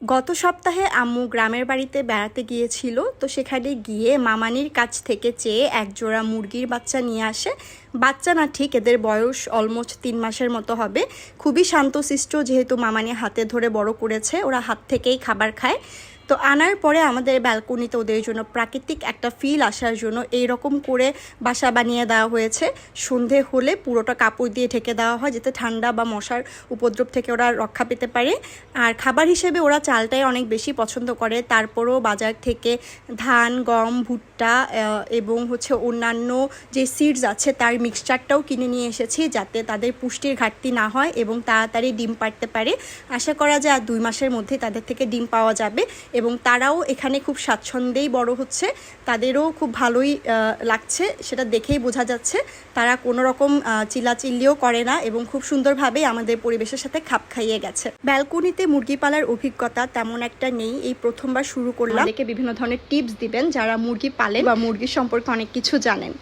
গত সপ্তাহে আম্মু গ্রামের বাড়িতে বেড়াতে গিয়েছিল, তো সেখানে গিয়ে মামানির কাছ থেকে চেয়ে একজোড়া মুরগির বাচ্চা নিয়ে আসে। বাচ্চা না ঠিক, এদের বয়স অলমোস্ট 3 মাসের মতো হবে। খুবই শান্তশিষ্ট, যেহেতু মামানি হাতে ধরে বড় করেছে, ওরা হাত থেকেই খাবার খায়। তো আনার পরে আমাদের ব্যালকনিতে ওদের জন্য প্রাকৃতিক একটা ফিল আসার জন্য এই রকম করে বাসা বানিয়ে দেওয়া হয়েছে। সন্ধে হলে পুরোটা কাপড় দিয়ে ঢেকে দেওয়া হয়, যাতে ঠান্ডা বা মশার উপদ্রব থেকে ওরা রক্ষা পেতে পারে। আর খাবার হিসেবে ওরা চালটাই অনেক বেশি পছন্দ করে। তারপরও বাজার থেকে ধান, গম, ভুট্টা এবং অন্যান্য যে সিডস আছে তার মিক্সচারটাও কিনে নিয়ে এসেছি, যাতে তাদের পুষ্টির ঘাটতি না হয় এবং তাড়াতাড়ি ডিম পাড়তে পারে। আশা করা যায় আর 2 মাসের মধ্যে তাদের থেকে ডিম পাওয়া যাবে এবং তারাও এখানে খুব স্বাচ্ছন্দ্যেই বড় হচ্ছে। তাদেরও খুব ভালোই লাগছে, সেটা দেখেই বোঝা যাচ্ছে। তারা কোনো রকম চিল্লাচিল্লিও করে না এবং খুব সুন্দরভাবেই আমাদের পরিবেশের সাথে খাপ খাইয়ে গেছে। ব্যালকনিতে মুরগি পালার অভিজ্ঞতা তেমন একটা নেই, এই প্রথমবার শুরু করলাম। দেখে বিভিন্ন ধরনের টিপস দিবেন যারা মুরগি পালেন বা মুরগির সম্পর্কে অনেক কিছু জানেন।